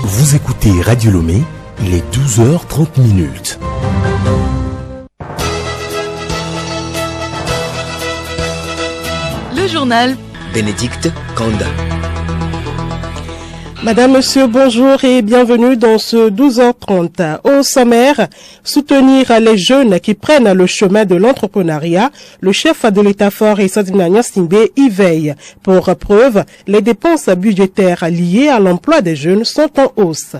Vous écoutez Radio Lomé, il est 12h30. Le journal Bénédicte Kanda. Madame, Monsieur, bonjour et bienvenue dans ce 12h30. Au sommaire, soutenir les jeunes qui prennent le chemin de l'entrepreneuriat. Le chef de l'État-fort Essadina Nyasingbe y veille. Pour preuve, les dépenses budgétaires liées à l'emploi des jeunes sont en hausse.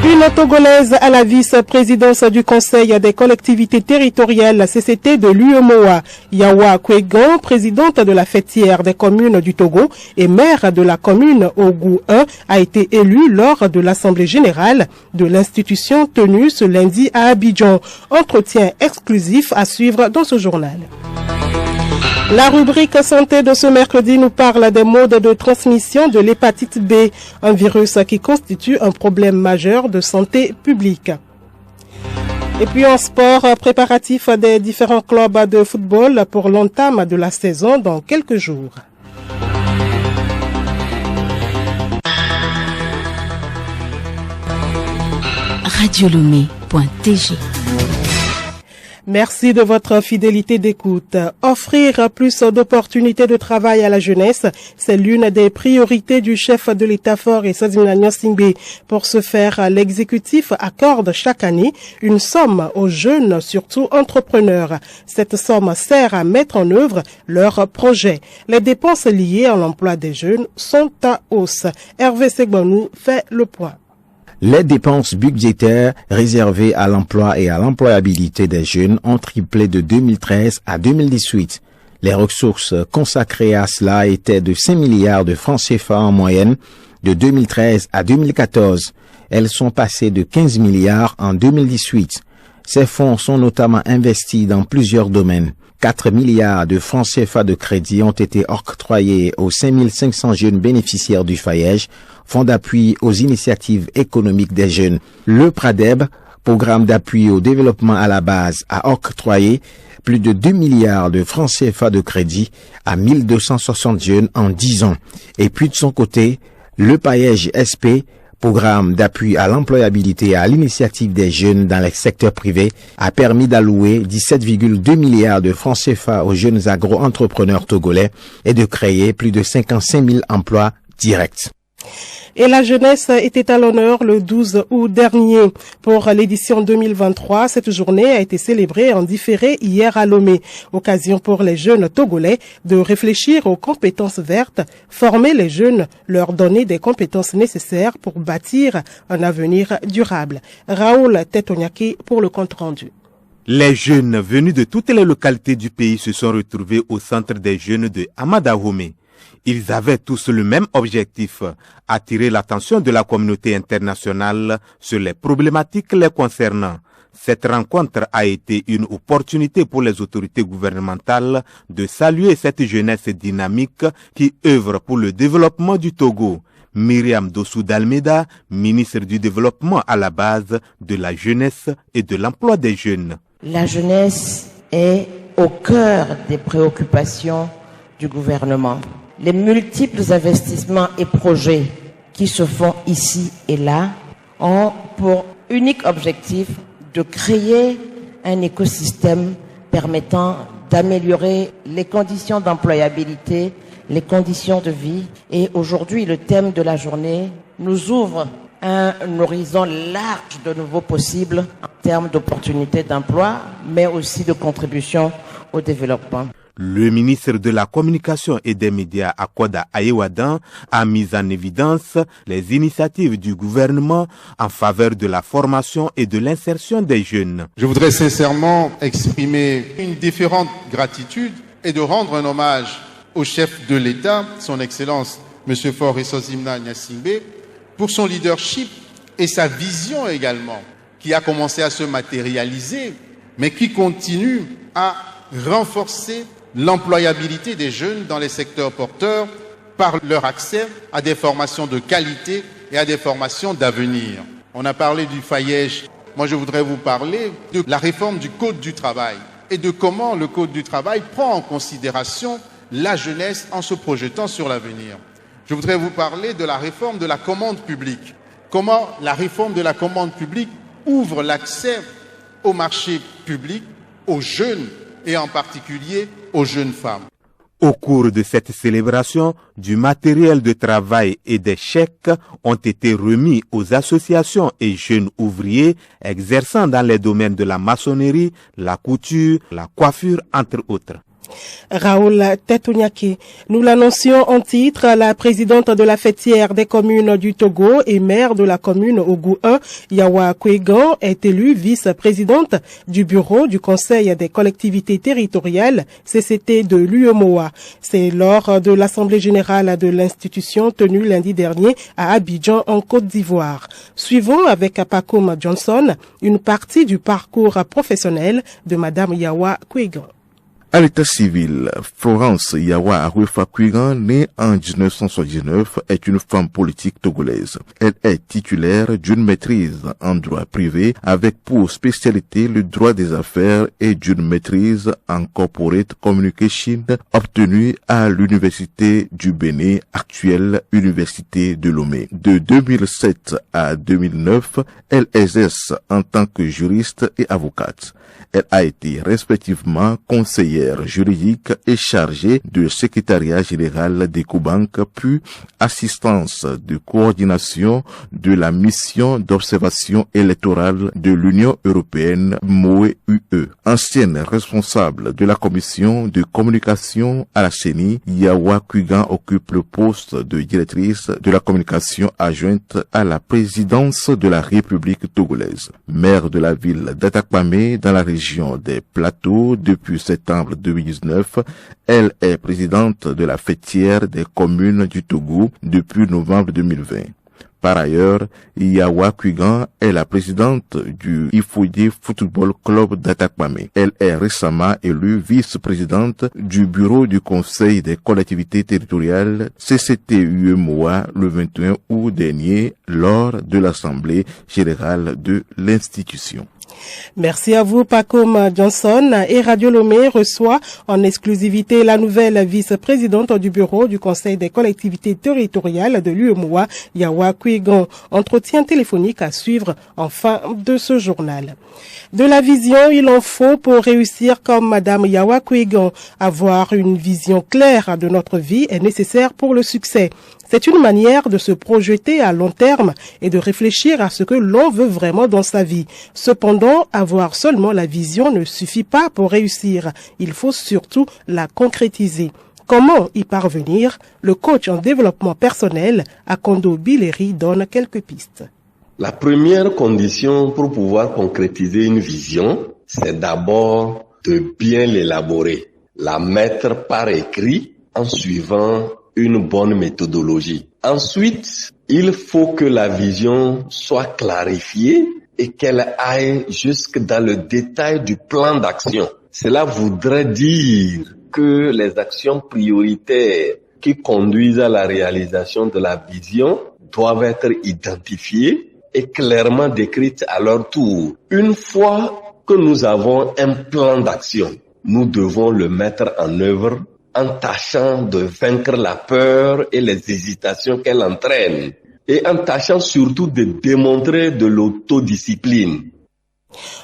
Une Togolaise à la vice-présidence du Conseil des collectivités territoriales, la CCT de l'UEMOA, Yawa Kwegan, présidente de la fêtière des communes du Togo et maire de la commune Ogou 1, a été élue lors de l'Assemblée générale de l'institution tenue ce lundi à Abidjan. Entretien exclusif à suivre dans ce journal. La rubrique santé de ce mercredi nous parle des modes de transmission de l'hépatite B, un virus qui constitue un problème majeur de santé publique. Et puis en sport, préparatif des différents clubs de football pour l'entame de la saison dans quelques jours. radiolomé.tg. Merci de votre fidélité d'écoute. Offrir plus d'opportunités de travail à la jeunesse, c'est l'une des priorités du chef de l'État-fort Essadina Nyasingbe. Pour ce faire, l'exécutif accorde chaque année une somme aux jeunes, surtout entrepreneurs. Cette somme sert à mettre en œuvre leurs projets. Les dépenses liées à l'emploi des jeunes sont à hausse. Hervé Segbonou fait le point. Les dépenses budgétaires réservées à l'emploi et à l'employabilité des jeunes ont triplé de 2013 à 2018. Les ressources consacrées à cela étaient de 5 milliards de francs CFA en moyenne de 2013 à 2014. Elles sont passées de 15 milliards en 2018. Ces fonds sont notamment investis dans plusieurs domaines. 4 milliards de francs CFA de crédit ont été octroyés aux 5500 jeunes bénéficiaires du FAYEJ, Fonds d'appui aux initiatives économiques des jeunes. Le PRADEB, programme d'appui au développement à la base, a octroyé plus de 2 milliards de francs CFA de crédit à 1260 jeunes en 10 ans. Et puis de son côté, le PAYEJ SP, programme d'appui à l'employabilité et à l'initiative des jeunes dans les secteurs privés, a permis d'allouer 17,2 milliards de francs CFA aux jeunes agro-entrepreneurs togolais et de créer plus de 55 000 emplois directs. Et la jeunesse était à l'honneur le 12 août dernier. Pour l'édition 2023, cette journée a été célébrée en différé hier à Lomé. Occasion pour les jeunes togolais de réfléchir aux compétences vertes, former les jeunes, leur donner des compétences nécessaires pour bâtir un avenir durable. Raoul Tetonyaki pour le compte rendu. Les jeunes venus de toutes les localités du pays se sont retrouvés au centre des jeunes de Amadahomé. Ils avaient tous le même objectif, attirer l'attention de la communauté internationale sur les problématiques les concernant. Cette rencontre a été une opportunité pour les autorités gouvernementales de saluer cette jeunesse dynamique qui œuvre pour le développement du Togo. Myriam Dossou d'Almeida, ministre du Développement à la base de la jeunesse et de l'emploi des jeunes. La jeunesse est au cœur des préoccupations du gouvernement. Les multiples investissements et projets qui se font ici et là ont pour unique objectif de créer un écosystème permettant d'améliorer les conditions d'employabilité, les conditions de vie. Et aujourd'hui, le thème de la journée nous ouvre un horizon large de nouveaux possibles en termes d'opportunités d'emploi, mais aussi de contribution au développement. Le ministre de la Communication et des Médias, Akoda Ayewadan, a mis en évidence les initiatives du gouvernement en faveur de la formation et de l'insertion des jeunes. Je voudrais sincèrement exprimer une différente gratitude et de rendre un hommage au chef de l'État, son Excellence, M. Faure Essadina Nyasingbe, pour son leadership et sa vision également, qui a commencé à se matérialiser, mais qui continue à renforcer l'employabilité des jeunes dans les secteurs porteurs par leur accès à des formations de qualité et à des formations d'avenir. On a parlé du FAYEJ. Moi, je voudrais vous parler de la réforme du Code du travail et de comment le Code du travail prend en considération la jeunesse en se projetant sur l'avenir. Je voudrais vous parler de la réforme de la commande publique. Comment la réforme de la commande publique ouvre l'accès au marché public aux jeunes et en particulier aux jeunes femmes. Au cours de cette célébration, du matériel de travail et des chèques ont été remis aux associations et jeunes ouvriers exerçant dans les domaines de la maçonnerie, la couture, la coiffure, entre autres. Raoul Tetounyaki. Nous l'annoncions en titre, la présidente de la fêtière des communes du Togo et maire de la commune Ogu 1, Yawa Kwegan, est élue vice-présidente du bureau du Conseil des collectivités territoriales, CCT de l'UEMOA. C'est lors de l'Assemblée générale de l'institution tenue lundi dernier à Abidjan en Côte d'Ivoire. Suivons avec Pakoum Johnson une partie du parcours professionnel de Madame Yawa Kwegan. À l'état civil, Florence Yawa Aruefa Kwegan, née en 1979, est une femme politique togolaise. Elle est titulaire d'une maîtrise en droit privé avec pour spécialité le droit des affaires et d'une maîtrise en corporate communication obtenue à l'Université du Bénin, actuelle Université de Lomé. De 2007 à 2009, elle exerce en tant que juriste et avocate. Elle a été respectivement conseillère juridique et chargée de secrétariat général d'Ecobank, puis assistance de coordination de la mission d'observation électorale de l'Union européenne MOE-UE. Ancienne responsable de la commission de communication à la CENI, Yawa Kwegan occupe le poste de directrice de la communication adjointe à la présidence de la République togolaise. Maire de la ville d'Atakpamé dans la région des Plateaux depuis septembre 2019, elle est présidente de la fêtière des communes du Togo depuis novembre 2020. Par ailleurs, Yawa Kwegan est la présidente du Ifoye Football Club d'Atakpamé. Elle est récemment élue vice-présidente du bureau du Conseil des collectivités territoriales CCT-UEMOA le 21 août dernier lors de l'Assemblée générale de l'institution. Merci à vous, Pakoum Johnson. Et Radio Lomé reçoit en exclusivité la nouvelle vice-présidente du bureau du Conseil des collectivités territoriales de l'UEMOA, Yawa Kwegan. Entretien téléphonique à suivre en fin de ce journal. De la vision, il en faut pour réussir comme Madame Yawa Kwegan. Avoir une vision claire de notre vie est nécessaire pour le succès. C'est une manière de se projeter à long terme et de réfléchir à ce que l'on veut vraiment dans sa vie. Cependant, avoir seulement la vision ne suffit pas pour réussir. Il faut surtout la concrétiser. Comment y parvenir? Le coach en développement personnel, Akondo Bileri, donne quelques pistes. La première condition pour pouvoir concrétiser une vision, c'est d'abord de bien l'élaborer, la mettre par écrit en suivant une bonne méthodologie. Ensuite, il faut que la vision soit clarifiée et qu'elle aille jusque dans le détail du plan d'action. Cela voudrait dire que les actions prioritaires qui conduisent à la réalisation de la vision doivent être identifiées et clairement décrites à leur tour. Une fois que nous avons un plan d'action, nous devons le mettre en œuvre en tâchant de vaincre la peur et les hésitations qu'elle entraîne, et en tâchant surtout de démontrer de l'autodiscipline.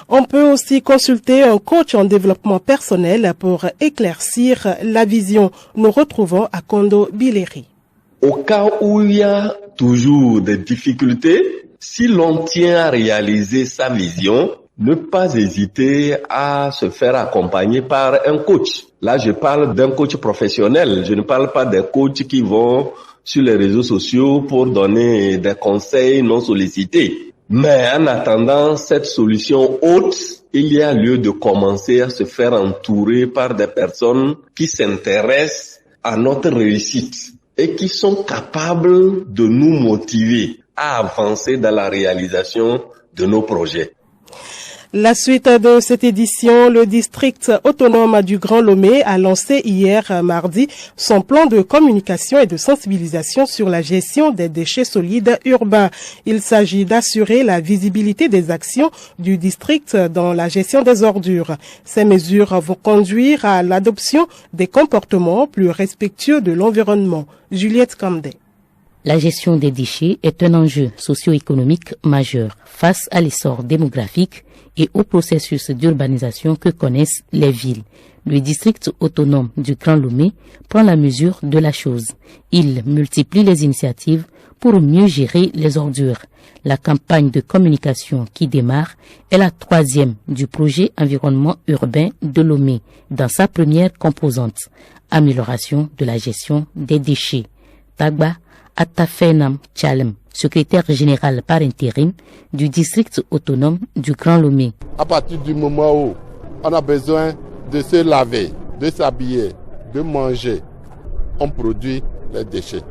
On peut aussi consulter un coach en développement personnel pour éclaircir la vision. Nous retrouvons Akondo Bileri. Au cas où il y a toujours des difficultés, si l'on tient à réaliser sa vision, ne pas hésiter à se faire accompagner par un coach. Là, je parle d'un coach professionnel. Je ne parle pas des coachs qui vont sur les réseaux sociaux pour donner des conseils non sollicités. Mais en attendant cette solution haute, il y a lieu de commencer à se faire entourer par des personnes qui s'intéressent à notre réussite et qui sont capables de nous motiver à avancer dans la réalisation de nos projets. La suite de cette édition, le district autonome du Grand Lomé a lancé hier mardi son plan de communication et de sensibilisation sur la gestion des déchets solides urbains. Il s'agit d'assurer la visibilité des actions du district dans la gestion des ordures. Ces mesures vont conduire à l'adoption des comportements plus respectueux de l'environnement. Juliette Kamdé. La gestion des déchets est un enjeu socio-économique majeur face à l'essor démographique et au processus d'urbanisation que connaissent les villes. Le district autonome du Grand Lomé prend la mesure de la chose. Il multiplie les initiatives pour mieux gérer les ordures. La campagne de communication qui démarre est la 3e du projet environnement urbain de Lomé dans sa première composante, amélioration de la gestion des déchets. Tagba Atafenam Tchalem, secrétaire général par intérim du district autonome du Grand Lomé. À partir du moment où on a besoin de se laver, de s'habiller, de manger, on produit les déchets.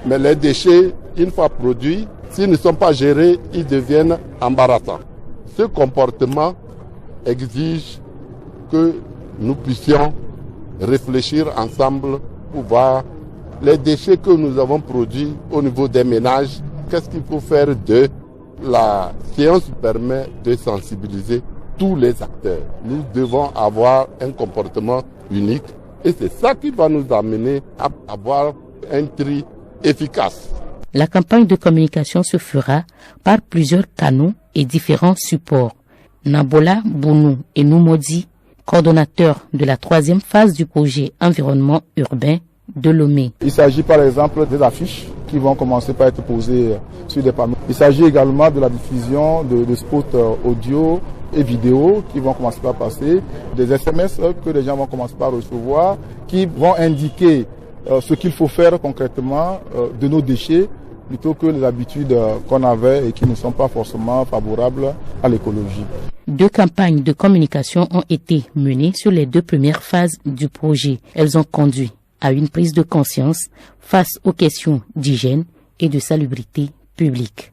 Mais les déchets, une fois produits, s'ils ne sont pas gérés, ils deviennent embarrassants. Ce comportement exige que nous puissions réfléchir ensemble pour voir les déchets que nous avons produits au niveau des ménages. Qu'est-ce qu'il faut faire de la science permet de sensibiliser tous les acteurs. Nous devons avoir un comportement unique et c'est ça qui va nous amener à avoir un tri efficace. La campagne de communication se fera par plusieurs canaux et différents supports. Nabola Bounou et Noumodi, coordonnateurs de la 3e phase du projet environnement urbain de Lomé. Il s'agit par exemple des affiches qui vont commencer par être posées sur des panneaux. Il s'agit également de la diffusion de spots audio et vidéo qui vont commencer par passer, des SMS que les gens vont commencer par recevoir, qui vont indiquer ce qu'il faut faire concrètement de nos déchets plutôt que les habitudes qu'on avait et qui ne sont pas forcément favorables à l'écologie. 2 campagnes de communication ont été menées sur les 2 premières phases du projet. Elles ont conduit à une prise de conscience face aux questions d'hygiène et de salubrité publique.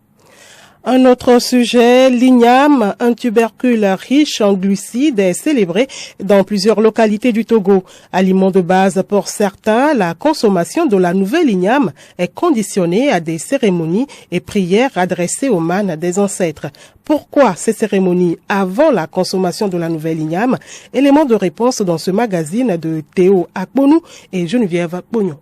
Un autre sujet, l'igname, un tubercule riche en glucides, est célébré dans plusieurs localités du Togo. Aliment de base pour certains, la consommation de la nouvelle igname est conditionnée à des cérémonies et prières adressées aux mânes des ancêtres. Pourquoi ces cérémonies avant la consommation de la nouvelle igname? Élément de réponse dans ce magazine de Théo Akbonou et Geneviève Akbognon.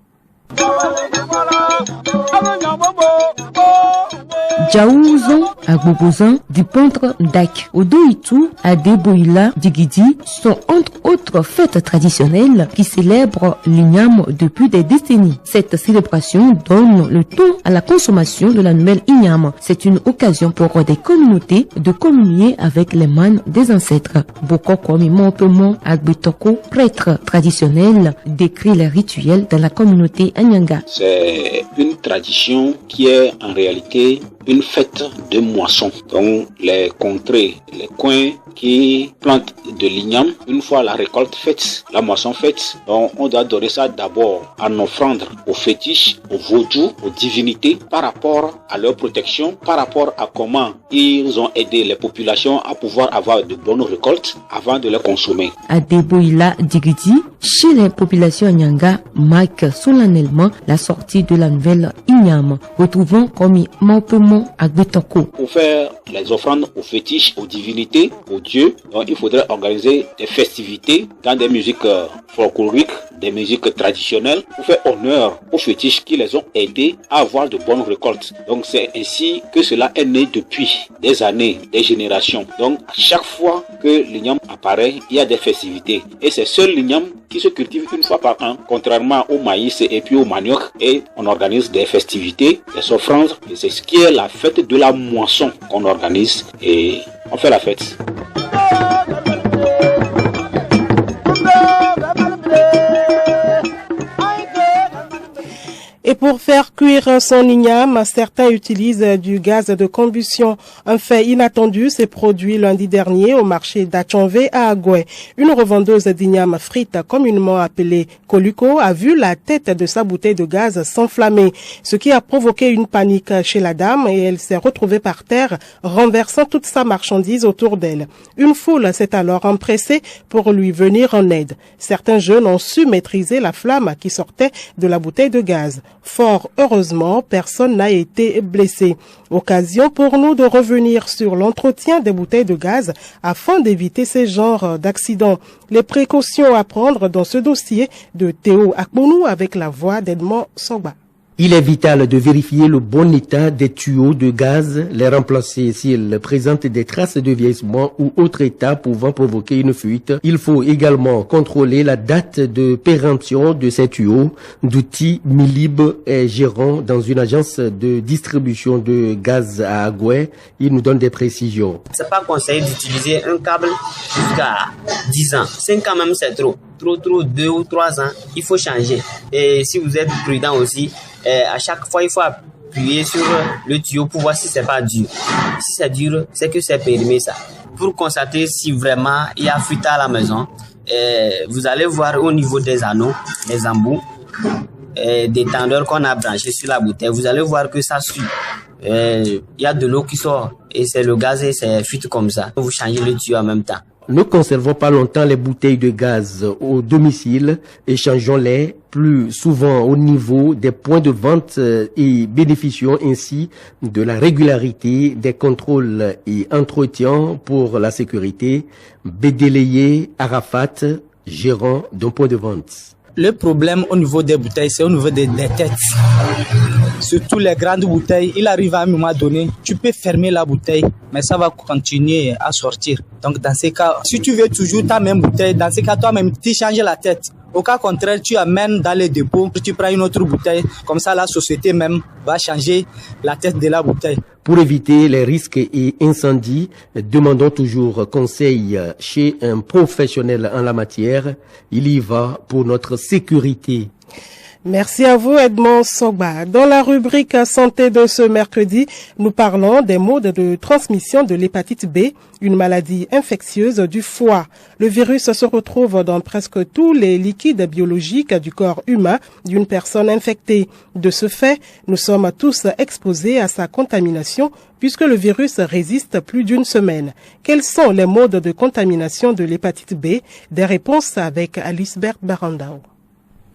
Djaouzon, Agbobozan, du peintre Dak, Odoitou, Adeboïla, Digidi sont entre autres fêtes traditionnelles qui célèbrent l'igname depuis des décennies. Cette célébration donne le ton à la consommation de la nouvelle igname. C'est une occasion pour des communautés de communier avec les mânes des ancêtres. Bokoko Mimompemon Agbetoko, prêtre traditionnel, décrit les rituels dans la communauté Anyanga. C'est une tradition qui est en réalité une fête de moisson. Donc les contrées, les coins qui plantent de l'igname, une fois la récolte faite, la moisson faite, donc on doit donner ça d'abord en offrande aux fétiches, aux vaudous, aux divinités par rapport à leur protection, par rapport à comment ils ont aidé les populations à pouvoir avoir de bonnes récoltes avant de les consommer. Adeboïla Digidi, chez les populations Nyanga, marque solennellement la sortie de la nouvelle igname. Retrouvons comme Maupemon Agbetoko. Pour faire les offrandes aux fétiches, aux divinités, aux dieux, donc il faudrait organiser des festivités dans des musiques folkloriques, des musiques traditionnelles pour faire honneur aux fétiches qui les ont aidés à avoir de bonnes récoltes. Donc c'est ainsi que cela est né depuis des années, des générations. Donc à chaque fois que l'igname apparaît, il y a des festivités. Et c'est seul l'igname qui se cultive une fois par an, contrairement au maïs et puis au manioc. Et on organise des festivités, des offrandes. Et c'est ce qui est la fête de la moisson qu'on organise et on fait la fête. Et pour faire cuire son igname, certains utilisent du gaz de combustion. Un fait inattendu s'est produit lundi dernier au marché d'Achonvé à Agoué. Une revendeuse d'igname frite, communément appelée Coluco, a vu la tête de sa bouteille de gaz s'enflammer, ce qui a provoqué une panique chez la dame et elle s'est retrouvée par terre, renversant toute sa marchandise autour d'elle. Une foule s'est alors empressée pour lui venir en aide. Certains jeunes ont su maîtriser la flamme qui sortait de la bouteille de gaz. Fort heureusement, personne n'a été blessé. Occasion pour nous de revenir sur l'entretien des bouteilles de gaz afin d'éviter ces genres d'accidents. Les précautions à prendre dans ce dossier de Théo Akbonou avec la voix d'Edmond Sogba. Il est vital de vérifier le bon état des tuyaux de gaz, les remplacer s'ils présentent des traces de vieillissement ou autre état pouvant provoquer une fuite. Il faut également contrôler la date de péremption de ces tuyaux. Douty Milib est gérant dans une agence de distribution de gaz à Agoué. Il nous donne des précisions. C'est pas conseillé d'utiliser un câble jusqu'à 10 ans. 5 ans même c'est trop. Trop, 2 ou 3 ans, il faut changer. Et si vous êtes prudent aussi, à chaque fois, il faut appuyer sur le tuyau pour voir si c'est pas dur. Si c'est dur, c'est que c'est périmé ça. Pour constater si vraiment il y a fuite à la maison, vous allez voir au niveau des anneaux, des embouts, des tendeurs qu'on a branchés sur la bouteille, vous allez voir que ça suit. Il y a de l'eau qui sort et c'est le gaz et c'est fuite comme ça. Vous changez le tuyau en même temps. Ne conservons pas longtemps les bouteilles de gaz au domicile, échangeons-les plus souvent au niveau des points de vente et bénéficions ainsi de la régularité des contrôles et entretiens pour la sécurité. Bédéléé Arafat, gérant d'un point de vente. Le problème au niveau des bouteilles, c'est au niveau des têtes. Surtout les grandes bouteilles, il arrive à un moment donné, tu peux fermer la bouteille, mais ça va continuer à sortir. Donc dans ces cas, si tu veux toujours ta même bouteille, dans ces cas, toi-même, tu changes la tête. Au cas contraire, tu amènes dans les dépôts, tu prends une autre bouteille. Comme ça, la société même va changer la tête de la bouteille. Pour éviter les risques et incendies, demandons toujours conseil chez un professionnel en la matière. Il y va pour notre sécurité. Merci à vous, Edmond Sogba. Dans la rubrique santé de ce mercredi, nous parlons des modes de transmission de l'hépatite B, une maladie infectieuse du foie. Le virus se retrouve dans presque tous les liquides biologiques du corps humain d'une personne infectée. De ce fait, nous sommes tous exposés à sa contamination puisque le virus résiste plus d'une semaine. Quels sont les modes de contamination de l'hépatite B? Des réponses avec Alice Bert Barandao.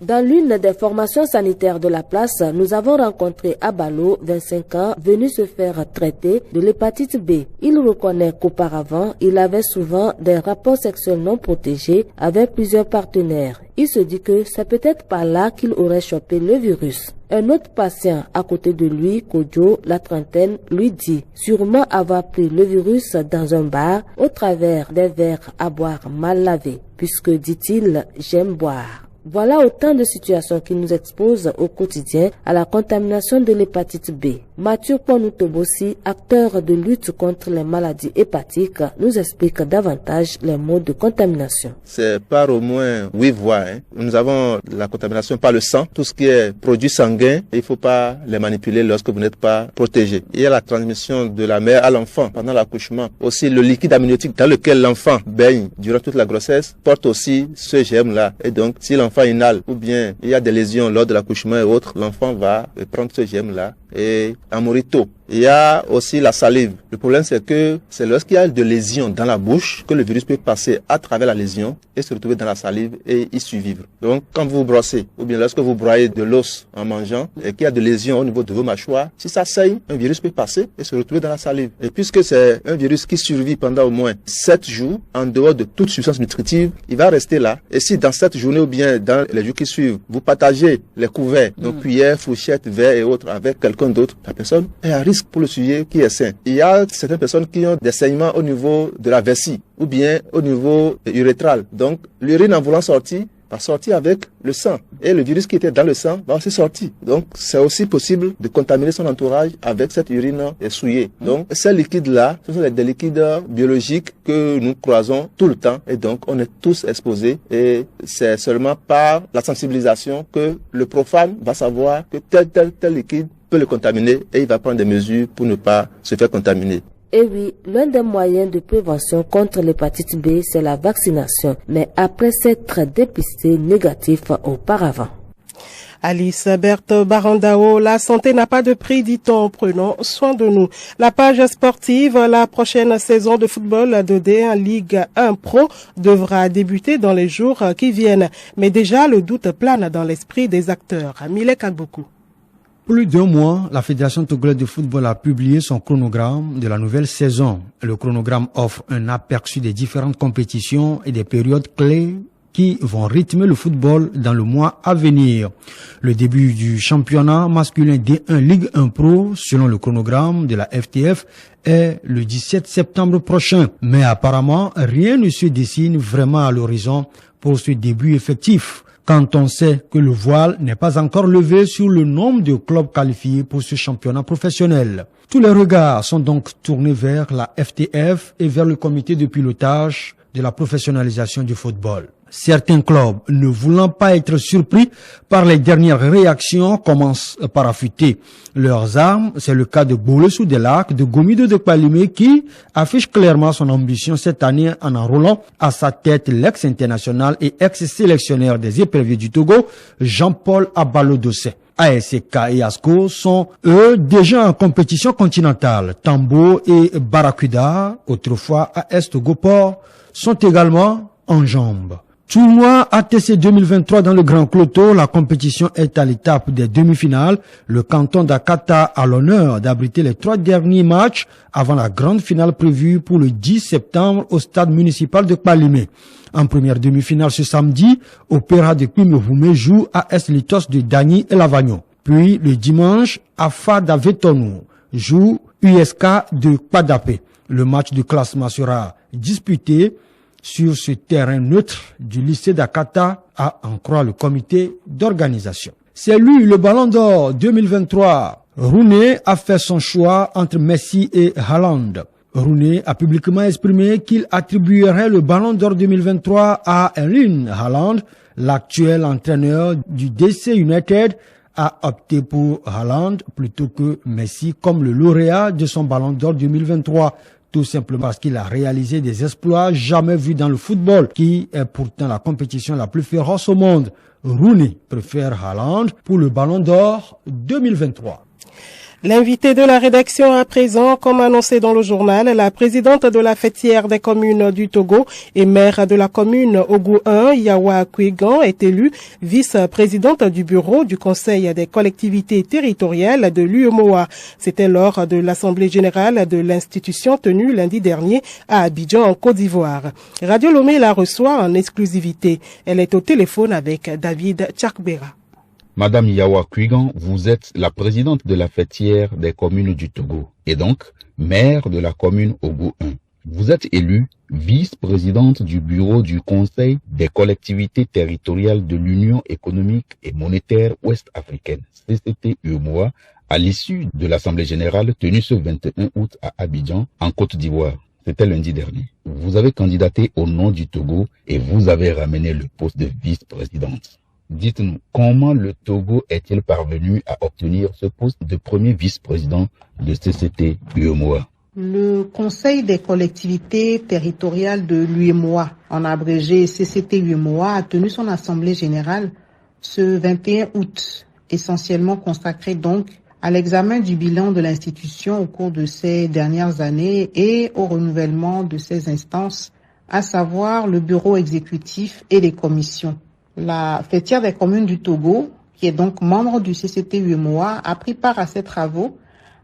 Dans l'une des formations sanitaires de la place, nous avons rencontré Abalo, 25 ans, venu se faire traiter de l'hépatite B. Il reconnaît qu'auparavant, il avait souvent des rapports sexuels non protégés avec plusieurs partenaires. Il se dit que c'est peut-être par là qu'il aurait chopé le virus. Un autre patient à côté de lui, Kodjo, la trentaine, lui dit sûrement avoir pris le virus dans un bar au travers des verres à boire mal lavés, puisque, dit-il, j'aime boire. Voilà autant de situations qui nous exposent au quotidien à la contamination de l'hépatite B. Mathieu Ponutobossi, acteur de lutte contre les maladies hépatiques, nous explique davantage les modes de contamination. C'est par au moins 8 voies. Nous avons la contamination par le sang. Tout ce qui est produit sanguin, il ne faut pas les manipuler lorsque vous n'êtes pas protégé. Il y a la transmission de la mère à l'enfant pendant l'accouchement. Aussi, le liquide amniotique dans lequel l'enfant baigne durant toute la grossesse porte aussi ce germe-là. Et donc, si l'enfant inhale ou bien il y a des lésions lors de l'accouchement et autres, l'enfant va prendre ce germe-là et en mourir tôt. Il y a aussi la salive. Le problème, c'est que c'est lorsqu'il y a de lésions dans la bouche que le virus peut passer à travers la lésion et se retrouver dans la salive et y survivre. Donc, quand vous brossez ou bien lorsque vous broyez de l'os en mangeant et qu'il y a de lésions au niveau de vos mâchoires, si ça saigne, un virus peut passer et se retrouver dans la salive. Et puisque c'est un virus qui survit pendant au moins 7 jours, en dehors de toute substance nutritive, il va rester là. Et si dans cette journée ou bien dans les jours qui suivent, vous partagez les couverts, donc cuillères, fourchettes, verres et autres avec quelqu'un d'autre, la personne est à risque pour le sujet qui est sain. Il y a certaines personnes qui ont des saignements au niveau de la vessie ou bien au niveau urétral. Donc, l'urine en voulant sortir va sortir avec le sang. Et le virus qui était dans le sang va aussi sortir. Donc, c'est aussi possible de contaminer son entourage avec cette urine souillée. Donc, ces liquides-là, ce sont des liquides biologiques que nous croisons tout le temps. Et donc, on est tous exposés. Et c'est seulement par la sensibilisation que le profane va savoir que tel liquide peut le contaminer et il va prendre des mesures pour ne pas se faire contaminer. Et oui, l'un des moyens de prévention contre l'hépatite B, c'est la vaccination, mais après s'être dépisté négatif auparavant. Alice Berthe Barandao, la santé n'a pas de prix, dit-on, prenons soin de nous. La page sportive, la prochaine saison de football de D1 Ligue 1 Pro devra débuter dans les jours qui viennent. Mais déjà, le doute plane dans l'esprit des acteurs. Milek Agbokou. Plus d'un mois, la Fédération togolaise de football a publié son chronogramme de la nouvelle saison. Le chronogramme offre un aperçu des différentes compétitions et des périodes clés qui vont rythmer le football dans le mois à venir. Le début du championnat masculin D1 Ligue 1 Pro, selon le chronogramme de la FTF, est le 17 septembre prochain. Mais apparemment, rien ne se dessine vraiment à l'horizon pour ce début effectif, quand on sait que le voile n'est pas encore levé sur le nombre de clubs qualifiés pour ce championnat professionnel. Tous les regards sont donc tournés vers la FTF et vers le comité de pilotage de la professionnalisation du football. Certains clubs, ne voulant pas être surpris par les dernières réactions, commencent par affûter leurs armes. C'est le cas de Boulé-sous-des-Lacs, de Gomido de Kpalimé, qui affiche clairement son ambition cette année en enrôlant à sa tête l'ex-international et ex-sélectionnaire des éperviers du Togo, Jean-Paul Abalo-Dossé. ASK et ASCO sont, eux, déjà en compétition continentale. Tambo et Barracuda, autrefois AS Togo-Port, sont également en jambes. Tournoi ATC 2023 dans le Grand Cloto, la compétition est à l'étape des demi-finales. Le canton d'Akata a l'honneur d'abriter les 3 derniers matchs avant la grande finale prévue pour le 10 septembre au stade municipal de Kpalimé. En première demi-finale ce samedi, Opéra de Kpimehoume joue AS Litos de Dagny et Lavagno. Puis le dimanche, Afa d'Avetonou joue USK de Kpadapé. Le match de classement sera disputé sur ce terrain neutre du lycée d'Akata, à en croire le comité d'organisation. C'est lui, le Ballon d'Or 2023. Rooney a fait son choix entre Messi et Haaland. Rooney a publiquement exprimé qu'il attribuerait le Ballon d'Or 2023 à Erling Haaland. L'actuel entraîneur du DC United a opté pour Haaland plutôt que Messi comme le lauréat de son Ballon d'Or 2023. Tout simplement parce qu'il a réalisé des exploits jamais vus dans le football, qui est pourtant la compétition la plus féroce au monde. Rooney préfère Haaland pour le Ballon d'Or 2023. L'invité de la rédaction à présent, comme annoncé dans le journal, la présidente de la fêtière des communes du Togo et maire de la commune Ogu 1, Yawa Kwigan, est élue vice-présidente du bureau du Conseil des collectivités territoriales de l'UEMOA. C'était lors de l'Assemblée générale de l'institution tenue lundi dernier à Abidjan, en Côte d'Ivoire. Radio Lomé la reçoit en exclusivité. Elle est au téléphone avec David Tchakbera. Madame Yawa Kwigan, vous êtes la présidente de la fêtière des communes du Togo et donc maire de la commune Ogu 1. Vous êtes élue vice-présidente du bureau du Conseil des collectivités territoriales de l'Union économique et monétaire ouest-africaine, CCT-UEMOA, à l'issue de l'Assemblée générale tenue ce 21 août à Abidjan, en Côte d'Ivoire. C'était lundi dernier. Vous avez candidaté au nom du Togo et vous avez ramené le poste de vice-présidente. Dites-nous, comment le Togo est-il parvenu à obtenir ce poste de premier vice-président de CCT-UEMOA? Le Conseil des collectivités territoriales de l'UEMOA, en abrégé CCT-UEMOA, a tenu son assemblée générale ce 21 août, essentiellement consacré donc à l'examen du bilan de l'institution au cours de ces dernières années et au renouvellement de ses instances, à savoir le bureau exécutif et les commissions. La fêtière des communes du Togo, qui est donc membre du CCT-UEMOA, a pris part à ces travaux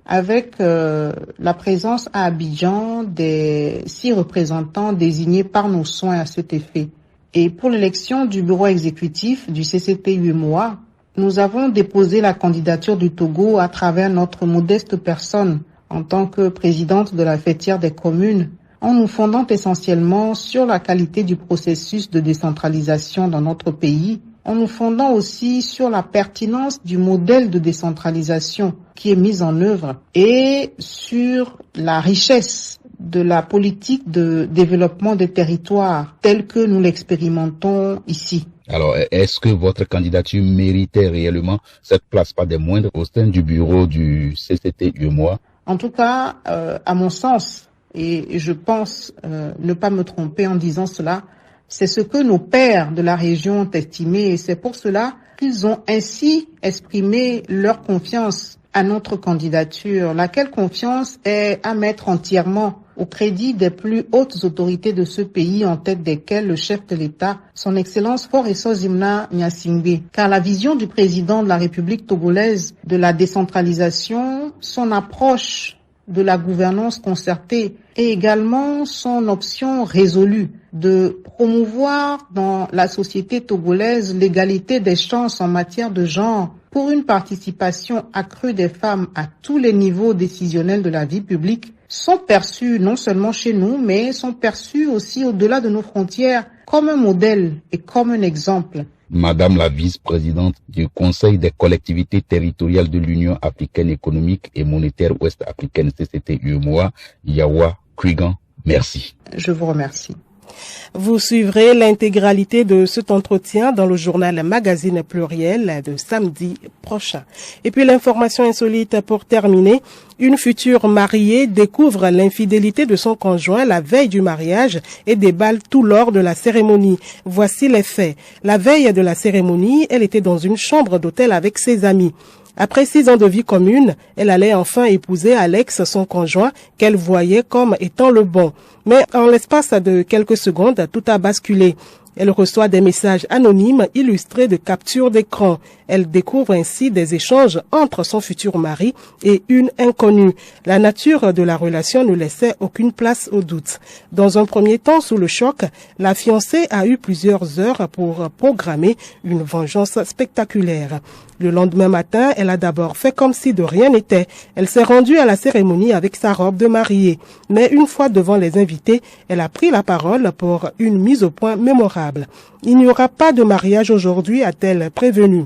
avec la présence à Abidjan des 6 représentants désignés par nos soins à cet effet. Et pour l'élection du bureau exécutif du CCT-UEMOA, nous avons déposé la candidature du Togo à travers notre modeste personne en tant que présidente de la fêtière des communes, en nous fondant essentiellement sur la qualité du processus de décentralisation dans notre pays, en nous fondant aussi sur la pertinence du modèle de décentralisation qui est mis en œuvre et sur la richesse de la politique de développement des territoires telle que nous l'expérimentons ici. Alors, est-ce que votre candidature méritait réellement cette place pas des moindres au sein du bureau du CCT-UEMOA? En tout cas, à mon sens, et je pense ne pas me tromper en disant cela, c'est ce que nos pairs de la région ont estimé et c'est pour cela qu'ils ont ainsi exprimé leur confiance à notre candidature, laquelle confiance est à mettre entièrement au crédit des plus hautes autorités de ce pays, en tête desquelles le chef de l'État, son Excellence Faure Essozimna Gnassingbé. Car la vision du président de la République togolaise de la décentralisation, son approche de la gouvernance concertée et également son option résolue de promouvoir dans la société togolaise l'égalité des chances en matière de genre pour une participation accrue des femmes à tous les niveaux décisionnels de la vie publique sont perçus non seulement chez nous, mais sont perçus aussi au-delà de nos frontières comme un modèle et comme un exemple. Madame la vice-présidente du Conseil des collectivités territoriales de l'Union africaine économique et monétaire ouest-africaine CCT-UEMOA, Yawa Kwigan, merci. Je vous remercie. Vous suivrez l'intégralité de cet entretien dans le journal Magazine Pluriel de samedi prochain. Et puis l'information insolite pour terminer. Une future mariée découvre l'infidélité de son conjoint la veille du mariage et déballe tout lors de la cérémonie. Voici les faits. La veille de la cérémonie, elle était dans une chambre d'hôtel avec ses amis. Après 6 ans de vie commune, elle allait enfin épouser Alex, son conjoint, qu'elle voyait comme étant le bon. Mais en l'espace de quelques secondes, tout a basculé. Elle reçoit des messages anonymes illustrés de captures d'écran. Elle découvre ainsi des échanges entre son futur mari et une inconnue. La nature de la relation ne laissait aucune place au doute. Dans un premier temps, sous le choc, la fiancée a eu plusieurs heures pour programmer une vengeance spectaculaire. Le lendemain matin, elle a d'abord fait comme si de rien n'était. Elle s'est rendue à la cérémonie avec sa robe de mariée. Mais une fois devant les invités, elle a pris la parole pour une mise au point mémorable. Il n'y aura pas de mariage aujourd'hui, a-t-elle prévenu.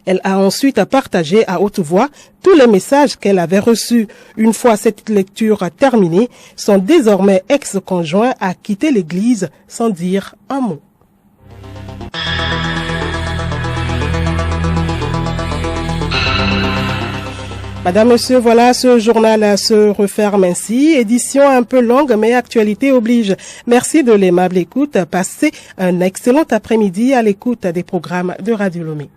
Elle a ensuite partagé à haute voix tous les messages qu'elle avait reçus. Une fois cette lecture terminée, son désormais ex-conjoint a quitté l'église sans dire un mot. Madame, Monsieur, voilà, ce journal se referme ainsi. Édition un peu longue, mais actualité oblige. Merci de l'aimable écoute. Passez un excellent après-midi à l'écoute des programmes de Radio Lomé.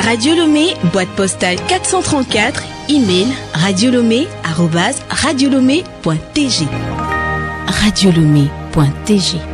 Radio Lomé, boîte postale 434, email radiolomé@radiolomé.tg. radiolomé.tg